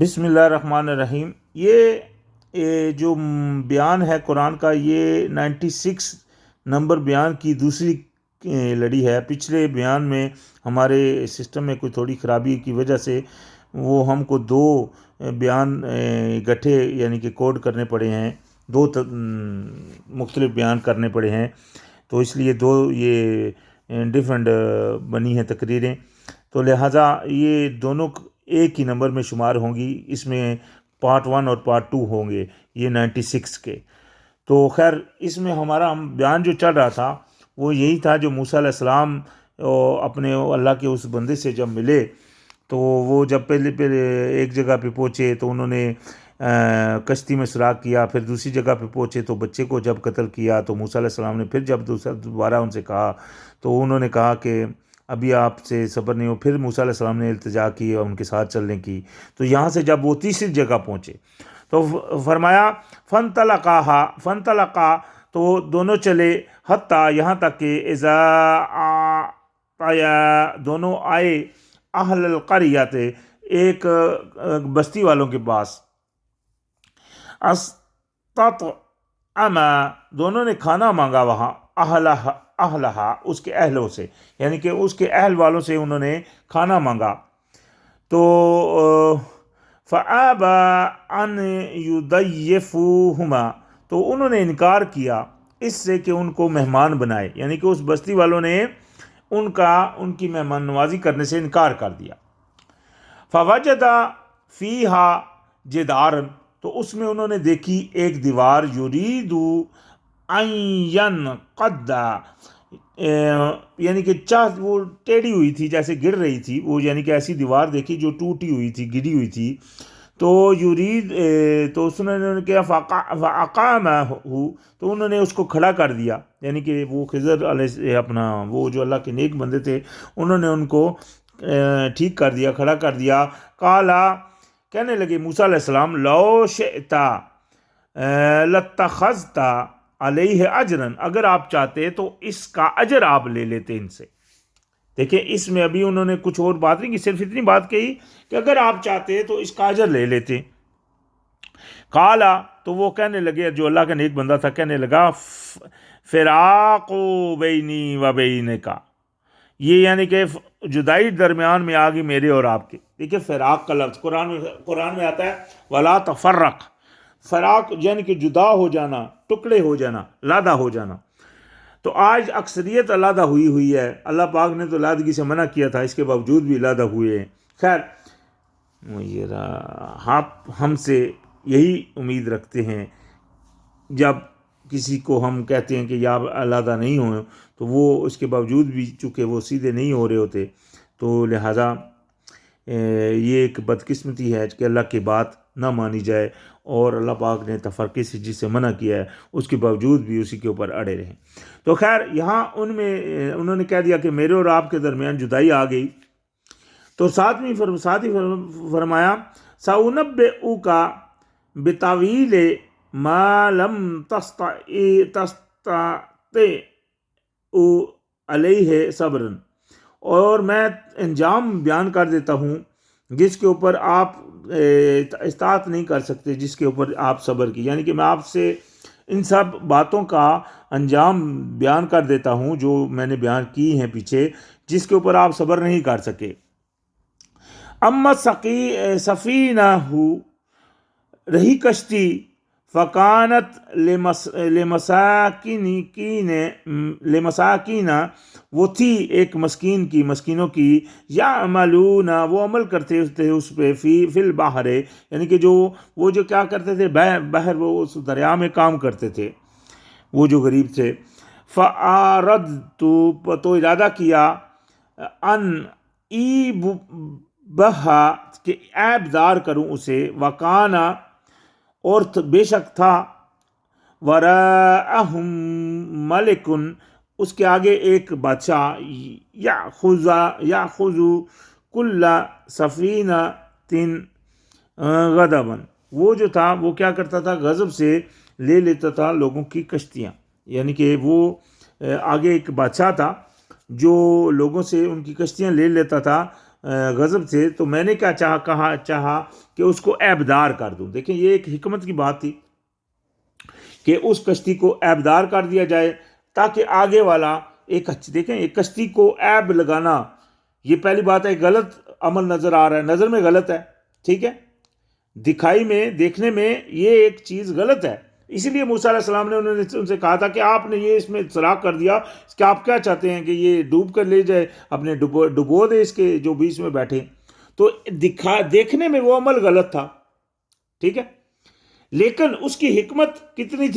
بسم اللہ الرحمن الرحیم۔ یہ جو بیان ہے قرآن کا، یہ 96 نمبر بیان کی دوسری لڑی ہے۔ پچھلے بیان میں ہمارے سسٹم میں کوئی تھوڑی خرابی کی وجہ سے وہ ہم کو دو بیان گٹھے یعنی کہ کوڈ کرنے پڑے ہیں، دو مختلف بیان کرنے پڑے ہیں، تو اس لیے دو یہ ڈیفرنٹ بنی ہیں تقریریں، تو لہٰذا یہ دونوں ایک ہی نمبر میں شمار ہوں گی۔ اس میں پارٹ 1 اور پارٹ 2 ہوں گے، یہ 96 کے۔ تو خیر، اس میں ہمارا بیان جو چل رہا تھا وہ یہی تھا، جو موسیٰ علیہ السلام اپنے اللہ کے اس بندے سے جب ملے، تو وہ جب پہلے ایک جگہ پہ پہنچے تو انہوں نے کشتی میں سراغ کیا، پھر دوسری جگہ پہ پہنچے تو بچے کو جب قتل کیا، تو موسیٰ علیہ السلام نے پھر جب دوبارہ ان سے کہا تو انہوں نے کہا کہ ابھی آپ سے صبر نہیں ہو۔ پھر موسیٰ علیہ السلام نے التجا کی اور ان کے ساتھ چلنے کی، تو یہاں سے جب وہ تیسری جگہ پہنچے تو فرمایا فَانْطَلَقَا، تو دونوں چلے، حتیٰ یہاں تک کہ اذا آیا، دونوں آئے اہل القریۃ، ایک بستی والوں کے پاس، استطعما، دونوں نے کھانا مانگا وہاں، اہلہا، اس کے اہلوں سے، یعنی کہ اس کے اہل والوں سے انہوں نے کھانا مانگا، تو فَأَبَى أَنْ يُضَيِّفُوهُمَا، تو انہوں نے انکار کیا اس سے کہ ان کو مہمان بنائے، یعنی کہ اس بستی والوں نے ان کی مہمان نوازی کرنے سے انکار کر دیا۔ فَوَجَدَ فِيهَا جِدَارًا، تو اس میں انہوں نے دیکھی ایک دیوار، یُرِیدُ أَن يَنْقَضَّ، یعنی کہ وہ ٹیڑھی ہوئی تھی، جیسے گر رہی تھی وہ، یعنی کہ ایسی دیوار دیکھی جو ٹوٹی ہوئی تھی، گری ہوئی تھی، تو تو اس نے کیا، فَأَقَامَهُ، تو انہوں نے اس کو کھڑا کر دیا، یعنی کہ وہ خضر علیہ وہ جو اللہ کے نیک بندے تھے، انہوں نے ان کو ٹھیک کر دیا، کھڑا کر دیا۔ قالا، کہنے لگے موسیٰ علیہ السلام، لو شئت لاتخذت علیہ اجرا، اگر آپ چاہتے تو اس کا اجر آپ لے لیتے ان سے۔ دیکھیں، اس میں ابھی انہوں نے کچھ اور بات نہیں کی، صرف اتنی بات کہی کہ اگر آپ چاہتے تو اس کا اجر لے لیتے۔ قالا، تو وہ کہنے لگے، جو اللہ کا نیک بندہ تھا، کہنے لگا، فراق بینی و بینک، یہ یعنی کہ جدائی درمیان میں آ گئی میرے اور آپ کے۔ دیکھیں، فراق کا لفظ قرآن میں آتا ہے، ولا تفرق، فراق یعنی کہ جدا ہو جانا، ٹکڑے ہو جانا، علیحدہ ہو جانا۔ تو آج اکثریت علیحدہ ہوئی ہے، اللہ پاک نے تو علیحدگی سے منع کیا تھا، اس کے باوجود بھی علیحدہ ہوئے ہیں۔ خیر، ہم سے یہی امید رکھتے ہیں، جب کسی کو ہم کہتے ہیں کہ یا علیحدہ نہیں ہوئے، تو وہ اس کے باوجود بھی چونکہ وہ سیدھے نہیں ہو رہے ہوتے، تو لہٰذا یہ ایک بدقسمتی ہے کہ اللہ کی بات نہ مانی جائے، اور اللہ پاک نے تفرقے سے جس سے منع کیا ہے اس کے باوجود بھی اسی کے اوپر اڑے رہیں۔ تو خیر، یہاں انہوں نے کہہ دیا کہ میرے اور آپ کے درمیان جدائی آ گئی، تو ساتھ ہی فرمایا، سأنبئک بتاویل ما لم تستطع علیہ صبرا، اور میں انجام بیان کر دیتا ہوں جس کے اوپر آپ استطاعت نہیں کر سکتے، جس کے اوپر آپ صبر کی، یعنی کہ میں آپ سے ان سب باتوں کا انجام بیان کر دیتا ہوں جو میں نے بیان کی ہیں پیچھے، جس کے اوپر آپ صبر نہیں کر سکے۔ اما سفینہ، رہی کشتی، فکانت لمساکین، وہ تھی ایک مسکینوں کی، یعملون، وہ عمل کرتے تھے اس پہ، فی البحر، یعنی کہ وہ جو کیا کرتے تھے، بحر، وہ اس دریا میں کام کرتے تھے، وہ جو غریب تھے۔ فَأَرَدْتُ، تو ارادہ کیا، ان ایبہا، کہ عیب دار کروں اسے، وکانا، اور بے شک تھا، وراءہم ملک، اس کے آگے ایک بادشاہ، یاخذ کل سفینۃ غضبا، وہ جو تھا وہ کیا کرتا تھا، غضب سے لے لیتا تھا لوگوں کی کشتیاں، یعنی کہ وہ آگے ایک بادشاہ تھا جو لوگوں سے ان کی کشتیاں لے لیتا تھا غضب سے، تو میں نے کیا چاہا کہ اس کو عیبدار کر دوں. دیکھیں یہ ایک حکمت کی بات تھی کہ اس کشتی کو عیبدار کر دیا جائے تاکہ آگے والا دیکھیں ایک کشتی کو عیب لگانا، یہ پہلی بات ہے، غلط عمل نظر آ رہا ہے، نظر میں غلط ہے، ٹھیک ہے، دکھائی میں دیکھنے میں یہ ایک چیز غلط ہے. اسی لیے موسیٰ علیہ السلام نے ان سے کہا تھا کہ آپ نے یہ اس میں سراغ کر دیا کہ آپ کیا چاہتے ہیں کہ یہ ڈوب کر لے جائے، اپنے ڈبو دے اس کے جو بیچ میں بیٹھے. تو دیکھنے میں وہ عمل غلط تھا، ٹھیک ہے، لیکن اس کی حکمت کتنی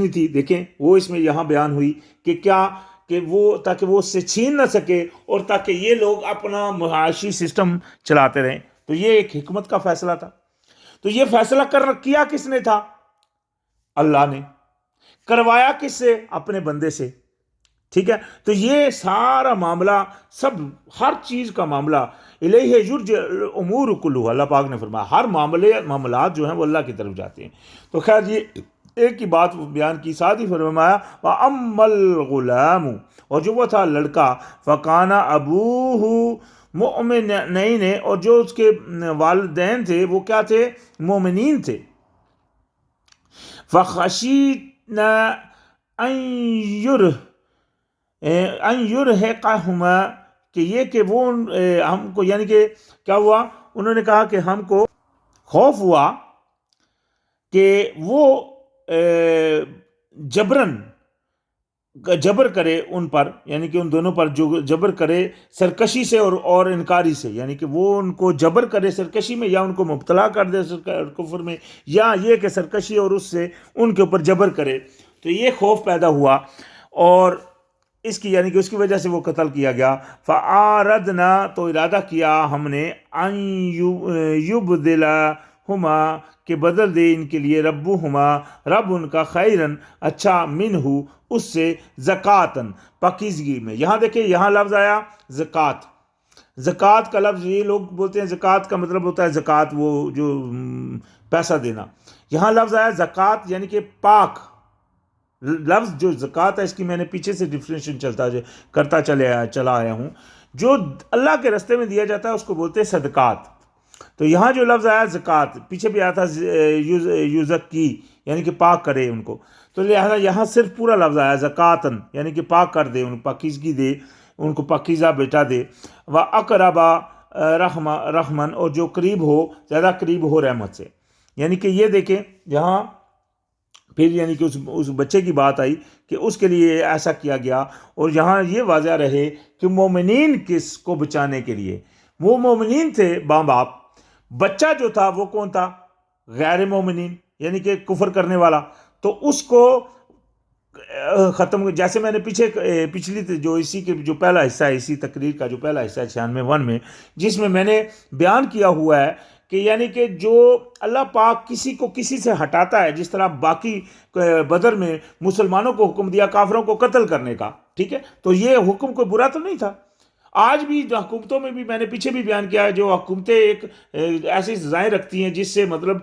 تھی دیکھیں وہ اس میں یہاں بیان ہوئی کہ کیا کہ وہ تاکہ وہ اس سے چھین نہ سکے اور تاکہ یہ لوگ اپنا معاشی سسٹم چلاتے رہیں. تو یہ ایک حکمت کا فیصلہ تھا. تو یہ فیصلہ کیا کس نے تھا؟ اللہ نے. کروایا کس سے؟ اپنے بندے سے، ٹھیک ہے. تو یہ سارا معاملہ، ہر چیز کا معاملہ الیہ یرجع الامور کلها، اللہ پاک نے فرمایا ہر معاملات جو ہیں وہ اللہ کی طرف جاتے ہیں. تو خیر یہ ایک ہی بات بیان کی، ساتھ ہی فرمایا وَأَمَّا الْغُلَامُ، اور جو وہ تھا لڑکا، فَكَانَ أَبُوهُ مُؤْمِنَيْنِ، اور جو اس کے والدین تھے وہ کیا تھے؟ مومنین تھے. فَخَشِينَا أَن يُرْهِقَهُمَا، کہ وہ ہم کو، یعنی کہ کیا ہوا؟ انہوں نے کہا کہ ہم کو خوف ہوا کہ وہ جبر کرے ان پر، یعنی کہ ان دونوں پر جو جبر کرے سرکشی سے اور انکاری سے، یعنی کہ وہ ان کو جبر کرے سرکشی میں، یا ان کو مبتلا کر دے کفر میں، یا یہ کہ سرکشی اور اس سے ان کے اوپر جبر کرے. تو یہ خوف پیدا ہوا اور اس کی، یعنی کہ اس کی وجہ سے وہ قتل کیا گیا. فَآرَدْنَا، تو ارادہ کیا ہم نے، أَن يُبْدِلَهُمَا، کہ بدل دے ان کے لیے، ربُّهُمَا، رب ان کا، خیرن، اچھا، منہ، اس سے، زکاتن، پاکیزگی میں. یہاں دیکھیں یہاں لفظ آیا زکات کا لفظ، یہ لوگ بولتے ہیں زکات کا مطلب ہوتا ہے زکات، وہ جو پیسہ دینا. یہاں لفظ آیا زکات، یعنی کہ پاک. لفظ جو زکات ہے اس کی میں نے پیچھے سے ڈیفینیشن کرتا چلا آیا ہوں. جو اللہ کے راستے میں دیا جاتا ہے اس کو بولتے ہیں صدقات. تو یہاں جو لفظ آیا زکات، پیچھے بھی آیا تھا یزکی، یعنی کہ پاک کرے ان کو. تو لہذا یہاں صرف پورا لفظ آیا زکاتن، یعنی کہ پاک کر دے، ان پاکیزگی دے، ان کو پاکیزہ بیٹا دے. وَأَقْرَبَ رحمن، اور جو قریب ہو، زیادہ قریب ہو رحمت سے. یعنی کہ یہ دیکھیں یہاں پھر، یعنی کہ اس بچے کی بات آئی کہ اس کے لیے ایسا کیا گیا. اور یہاں یہ واضح رہے کہ مومنین کس کو بچانے کے لیے، وہ مومنین تھے ماں باپ. بچہ جو تھا وہ کون تھا؟ غیر مومنین، یعنی کہ کفر کرنے والا. تو اس کو ختم، جیسے میں نے پچھلی جو اسی کے جو پہلا حصہ ہے، اسی تقریر کا جو پہلا حصہ ہے 96 میں، جس میں نے بیان کیا ہوا ہے کہ یعنی کہ جو اللہ پاک کسی کو کسی سے ہٹاتا ہے، جس طرح باقی بدر میں مسلمانوں کو حکم دیا کافروں کو قتل کرنے کا، ٹھیک ہے، تو یہ حکم کوئی برا تو نہیں تھا. آج بھی جو حکومتوں میں بھی میں نے پیچھے بھی بیان کیا ہے، جو حکومتیں ایک ایسی سزائیں رکھتی ہیں جس سے مطلب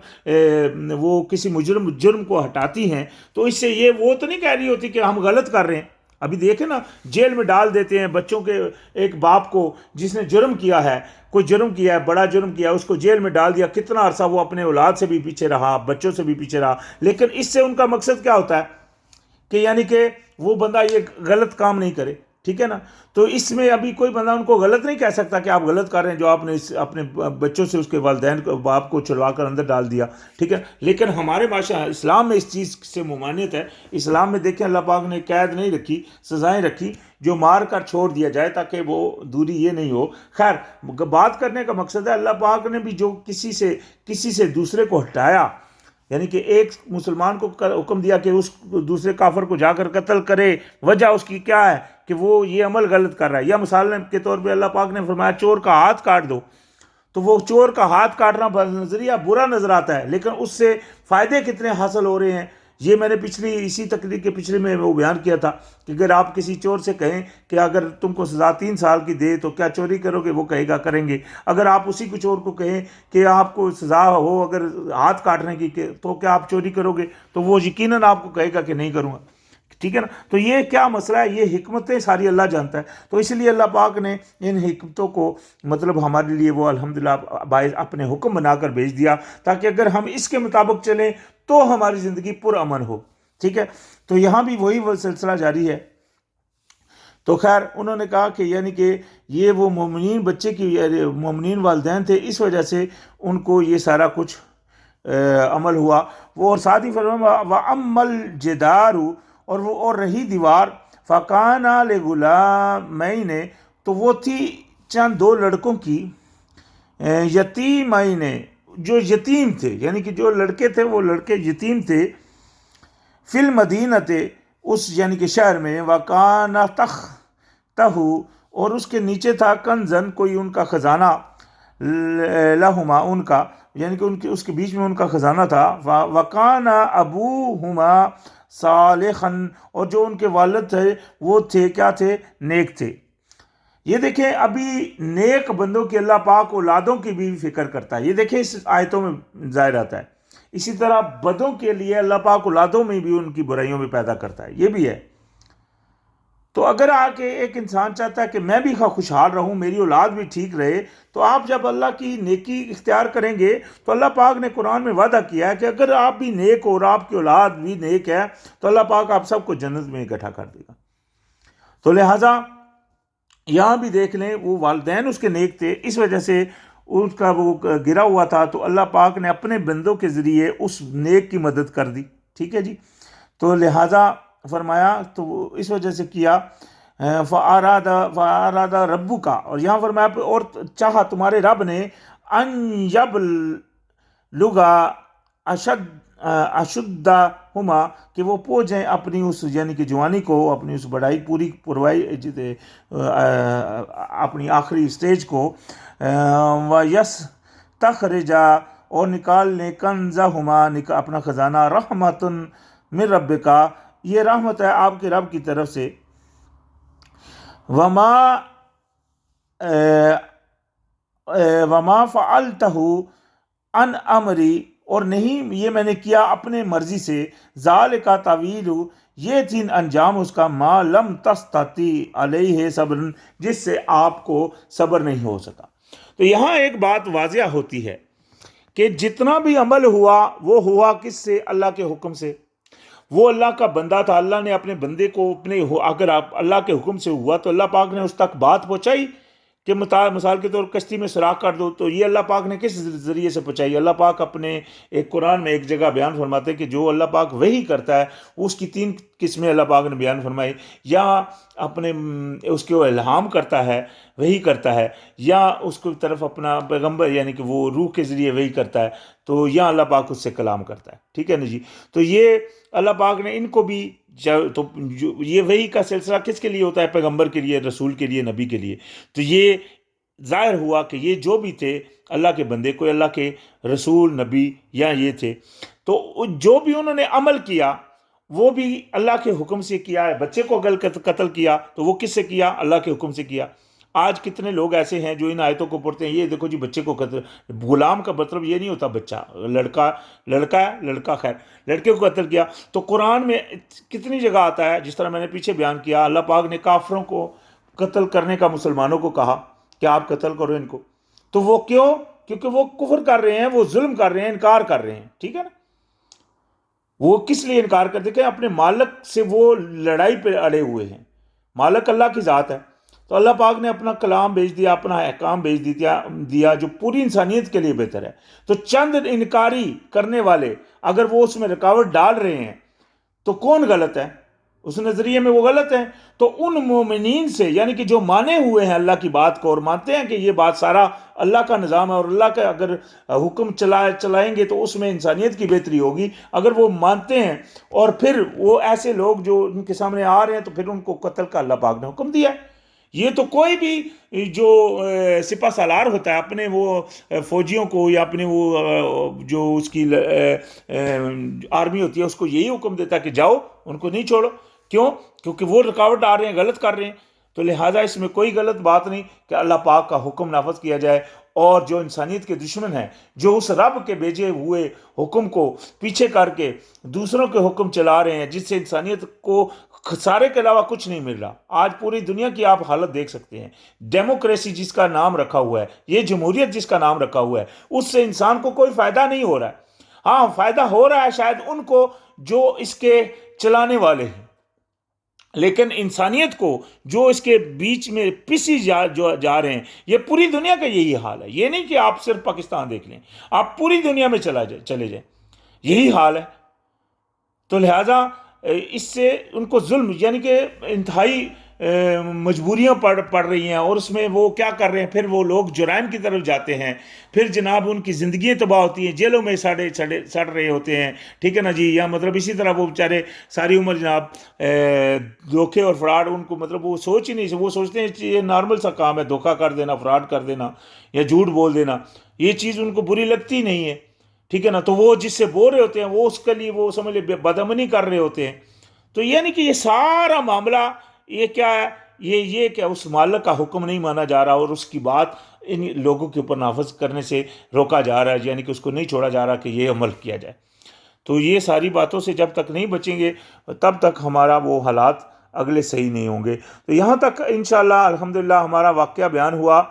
وہ کسی جرم کو ہٹاتی ہیں، تو اس سے یہ وہ تو نہیں کہہ رہی ہوتی کہ ہم غلط کر رہے ہیں. ابھی دیکھیں نا، جیل میں ڈال دیتے ہیں بچوں کے، ایک باپ کو جس نے جرم کیا ہے، کوئی جرم کیا ہے، بڑا جرم کیا ہے، اس کو جیل میں ڈال دیا، کتنا عرصہ وہ اپنے اولاد سے بھی پیچھے رہا، بچوں سے بھی پیچھے رہا. لیکن اس سے ان کا مقصد کیا ہوتا ہے کہ یعنی کہ وہ بندہ یہ غلط کام نہیں کرے، ٹھیک ہے نا. تو اس میں ابھی کوئی بندہ ان کو غلط نہیں کہہ سکتا کہ آپ غلط کر رہے ہیں جو آپ نے اپنے بچوں سے اس کے والدین کو، باپ کو چھڑوا کر اندر ڈال دیا، ٹھیک ہے. لیکن ہمارے معاشرہ اسلام میں اس چیز سے ممانعت ہے. اسلام میں دیکھیں اللہ پاک نے قید نہیں رکھی، سزائیں رکھی، جو مار کر چھوڑ دیا جائے تاکہ وہ دوری یہ نہیں ہو. خیر، بات کرنے کا مقصد ہے اللہ پاک نے بھی جو کسی سے دوسرے کو ہٹایا، یعنی کہ ایک مسلمان کو حکم دیا کہ اس دوسرے کافر کو جا کر قتل کرے، وجہ اس کی کیا ہے کہ وہ یہ عمل غلط کر رہا ہے. یا مثال کے طور پہ اللہ پاک نے فرمایا چور کا ہاتھ کاٹ دو، تو وہ چور کا ہاتھ کاٹنا بنظریہ برا نظر آتا ہے، لیکن اس سے فائدے کتنے حاصل ہو رہے ہیں. یہ میں نے اسی تقریر کے پچھلے میں وہ بیان کیا تھا کہ اگر آپ کسی چور سے کہیں کہ اگر تم کو سزا 3 سال کی دے تو کیا چوری کرو گے؟ وہ کہے گا کریں گے. اگر آپ اسی کو چور کو کہیں کہ آپ کو سزا ہو اگر ہاتھ کاٹنے کی تو کیا آپ چوری کرو گے؟ تو وہ یقیناً آپ کو کہے گا کہ نہیں کروں گا. ٹھیک ہے نا. تو یہ کیا مسئلہ ہے, یہ حکمتیں ساری اللہ جانتا ہے. تو اس لیے اللہ پاک نے ان حکمتوں کو مطلب ہمارے لیے وہ الحمدللہ باعث اپنے حکم بنا کر بھیج دیا, تاکہ اگر ہم اس کے مطابق چلیں تو ہماری زندگی پرامن ہو. ٹھیک ہے, تو یہاں بھی وہی سلسلہ جاری ہے. تو خیر انہوں نے کہا کہ یعنی کہ یہ وہ مومنین بچے کی مومنین والدین تھے, اس وجہ سے ان کو یہ سارا کچھ عمل ہوا. وہ اور ساتھ ہی فرمایا وَأَمَّا الْجِدَارُ, اور رہی دیوار, فَكَانَ لِغُلَامَيْنِ, تو وہ تھی چند دو لڑکوں کی, یتیمین, جو یتیم تھے, یعنی کہ جو لڑکے تھے وہ لڑکے یتیم تھے, فی المدینۃ, اس یعنی کہ شہر میں, وَكَانَ تَحْتَهُ, اور اس کے نیچے تھا کنزن, کوئی ان کا خزانہ, لہما, ان کا یعنی کہ اس کے بیچ میں ان کا خزانہ تھا. وَكَانَ أَبُوهُمَا صَالِحًا, اور جو ان کے والد تھے وہ تھے کیا تھے, نیک تھے. یہ دیکھیں ابھی نیک بندوں کی اللہ پاک اولادوں کی بھی فکر کرتا ہے, یہ دیکھیں اس آیتوں میں ظاہر آتا ہے. اسی طرح بدوں کے لیے اللہ پاک اولادوں میں بھی ان کی برائیوں میں پیدا کرتا ہے, یہ بھی ہے. تو اگر آ کے ایک انسان چاہتا ہے کہ میں بھی خوشحال رہوں, میری اولاد بھی ٹھیک رہے, تو آپ جب اللہ کی نیکی اختیار کریں گے تو اللہ پاک نے قرآن میں وعدہ کیا ہے کہ اگر آپ بھی نیک ہو اور آپ کی اولاد بھی نیک ہے تو اللہ پاک آپ سب کو جنت میں اکٹھا کر دے گا. تو لہٰذا یہاں بھی دیکھ لیں وہ والدین اس کے نیک تھے, اس وجہ سے اس کا وہ گرا ہوا تھا, تو اللہ پاک نے اپنے بندوں کے ذریعے اس نیک کی مدد کر دی. ٹھیک ہے جی, تو لہٰذا فرمایا تو وہ اس وجہ سے کیا, فَأَرَادَ رَبُّكَ, اور یہاں فرمایا اور چاہا تمہارے رب نے, أَن يَبْلُغَ أَشُدَّهُمَا, کہ وہ پہنچیں اپنی اس یعنی کہ جوانی کو, اپنی اس بڑائی پوری پروائی اپنی آخری سٹیج کو, وَيَسْتَخْرِجَ, اور نکال لیں, كَنزَهُمَا, اپنا خزانہ, رحمتن من ربک, یہ رحمت ہے آپ کے رب کی طرف سے, وما فعلتہ عن امری, اور نہیں یہ میں نے کیا اپنے مرضی سے, ذالک تعویل, یہ تین انجام اس کا, ما لم تستطیع علیہ صبر, جس سے آپ کو صبر نہیں ہو سکا. تو یہاں ایک بات واضح ہوتی ہے کہ جتنا بھی عمل ہوا وہ ہوا کس سے, اللہ کے حکم سے. وہ اللہ کا بندہ تھا, اللہ نے اپنے بندے کو اگر آپ اللہ کے حکم سے ہوا تو اللہ پاک نے اس تک بات پہنچائی کہ مثال کے طور کشتی میں سوراخ کر دو, تو یہ اللہ پاک نے کس ذریعے سے پہنچائی. اللہ پاک اپنے ایک قرآن میں ایک جگہ بیان فرماتے ہیں کہ جو اللہ پاک وحی کرتا ہے اس کی 3 قسمیں اللہ پاک نے بیان فرمائی, یا اپنے اس کو الہام کرتا ہے, وحی کرتا ہے, یا اس کو طرف اپنا پیغمبر یعنی کہ وہ روح کے ذریعے وحی کرتا ہے, تو یا اللہ پاک اس سے کلام کرتا ہے. ٹھیک ہے نا جی. تو یہ اللہ پاک نے ان کو بھی, تو یہ وحی کا سلسلہ کس کے لیے ہوتا ہے, پیغمبر کے لیے, رسول کے لیے, نبی کے لیے. تو یہ ظاہر ہوا کہ یہ جو بھی تھے اللہ کے بندے, کوئی اللہ کے رسول, نبی یا یہ تھے, تو جو بھی انہوں نے عمل کیا وہ بھی اللہ کے حکم سے کیا ہے. بچے کو اگر قتل کیا تو وہ کس سے کیا, اللہ کے حکم سے کیا. آج کتنے لوگ ایسے ہیں جو ان آیتوں کو پڑھتے ہیں, یہ دیکھو جی بچے کو قتل, غلام کا مطلب یہ نہیں ہوتا بچہ, لڑکا ہے, لڑکا خیر, لڑکے کو قتل کیا. تو قرآن میں کتنی جگہ آتا ہے, جس طرح میں نے پیچھے بیان کیا, اللہ پاک نے کافروں کو قتل کرنے کا مسلمانوں کو کہا کہ آپ قتل کرو ان کو. تو وہ کیوں, کیونکہ وہ کفر کر رہے ہیں, وہ ظلم کر رہے ہیں, انکار کر رہے ہیں. ٹھیک ہے نا. وہ کس لیے انکار کرتے کہ اپنے مالک سے وہ لڑائی پہ اڑے ہوئے ہیں. مالک اللہ کی ذات ہے, تو اللہ پاک نے اپنا کلام بھیج دیا, اپنا احکام بھیج دیا جو پوری انسانیت کے لیے بہتر ہے. تو چند انکاری کرنے والے اگر وہ اس میں رکاوٹ ڈال رہے ہیں تو کون غلط ہے, اس نظریے میں وہ غلط ہیں. تو ان مومنین سے یعنی کہ جو مانے ہوئے ہیں اللہ کی بات کو اور مانتے ہیں کہ یہ بات سارا اللہ کا نظام ہے اور اللہ کا اگر حکم چلائیں گے تو اس میں انسانیت کی بہتری ہوگی, اگر وہ مانتے ہیں, اور پھر وہ ایسے لوگ جو ان کے سامنے آ رہے ہیں تو پھر ان کو قتل کا اللہ پاک نے حکم دیا ہے. یہ تو کوئی بھی جو سپہ سالار ہوتا ہے اپنے وہ فوجیوں کو یا اپنے وہ جو اس کی آرمی ہوتی ہے اس کو یہی حکم دیتا ہے کہ جاؤ, ان کو نہیں چھوڑو. کیوں, کیونکہ وہ رکاوٹ ڈال رہے ہیں, غلط کر رہے ہیں. تو لہٰذا اس میں کوئی غلط بات نہیں کہ اللہ پاک کا حکم نافذ کیا جائے, اور جو انسانیت کے دشمن ہیں، جو اس رب کے بھیجے ہوئے حکم کو پیچھے کر کے دوسروں کے حکم چلا رہے ہیں، جس سے انسانیت کو خسارے کے علاوہ کچھ نہیں مل رہا۔ آج پوری دنیا کی آپ حالت دیکھ سکتے ہیں، ڈیموکریسی جس کا نام رکھا ہوا ہے، یہ جمہوریت جس کا نام رکھا ہوا ہے، اس سے انسان کو کوئی فائدہ نہیں ہو رہا ہے۔ ہاں فائدہ ہو رہا ہے شاید ان کو جو اس کے چلانے والے ہیں، لیکن انسانیت کو جو اس کے بیچ میں پسی جا رہے ہیں، یہ پوری دنیا کا یہی حال ہے۔ یہ نہیں کہ آپ صرف پاکستان دیکھ لیں، آپ پوری دنیا میں چلے جائیں، یہی حال ہے۔ تو لہٰذا اس سے ان کو ظلم یعنی کہ انتہائی مجبوریاں پڑ رہی ہیں، اور اس میں وہ کیا کر رہے ہیں، پھر وہ لوگ جرائم کی طرف جاتے ہیں، پھر جناب ان کی زندگیاں تباہ ہوتی ہیں، جیلوں میں سڑ رہے ہوتے ہیں، ٹھیک ہے نا جی، یا مطلب اسی طرح وہ بیچارے ساری عمر جناب دھوکے اور فراڈ، ان کو مطلب وہ سوچ ہی نہیں، وہ سوچتے ہیں کہ یہ نارمل سا کام ہے، دھوکہ کر دینا، فراڈ کر دینا یا جھوٹ بول دینا، یہ چیز ان کو بری لگتی نہیں ہے، ٹھیک ہے نا۔ تو وہ جس سے بول رہے ہوتے ہیں وہ اس کے لیے وہ سمجھ لے بدامنی کر رہے ہوتے ہیں۔ تو یعنی کہ یہ سارا معاملہ یہ کیا ہے، یہ کہ اس مالک کا حکم نہیں مانا جا رہا، اور اس کی بات ان لوگوں کے اوپر نافذ کرنے سے روکا جا رہا ہے، یعنی کہ اس کو نہیں چھوڑا جا رہا کہ یہ عمل کیا جائے۔ تو یہ ساری باتوں سے جب تک نہیں بچیں گے تب تک ہمارا وہ حالات اگلے صحیح نہیں ہوں گے۔ تو یہاں تک انشاءاللہ الحمدللہ ہمارا واقعہ بیان ہوا،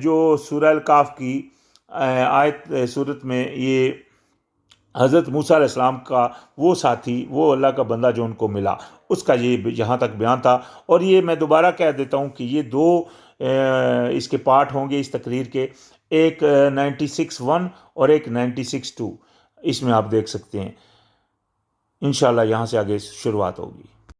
جو سورہ الکاف کی آیت صورت میں یہ حضرت موسیٰ علیہ السلام کا وہ ساتھی، وہ اللہ کا بندہ جو ان کو ملا، اس کا یہ یہاں تک بیان تھا۔ اور یہ میں دوبارہ کہہ دیتا ہوں کہ یہ دو اس کے پارٹ ہوں گے اس تقریر کے، ایک 96:1 اور ایک 96:2، اس میں آپ دیکھ سکتے ہیں۔ انشاءاللہ یہاں سے آگے شروعات ہوگی۔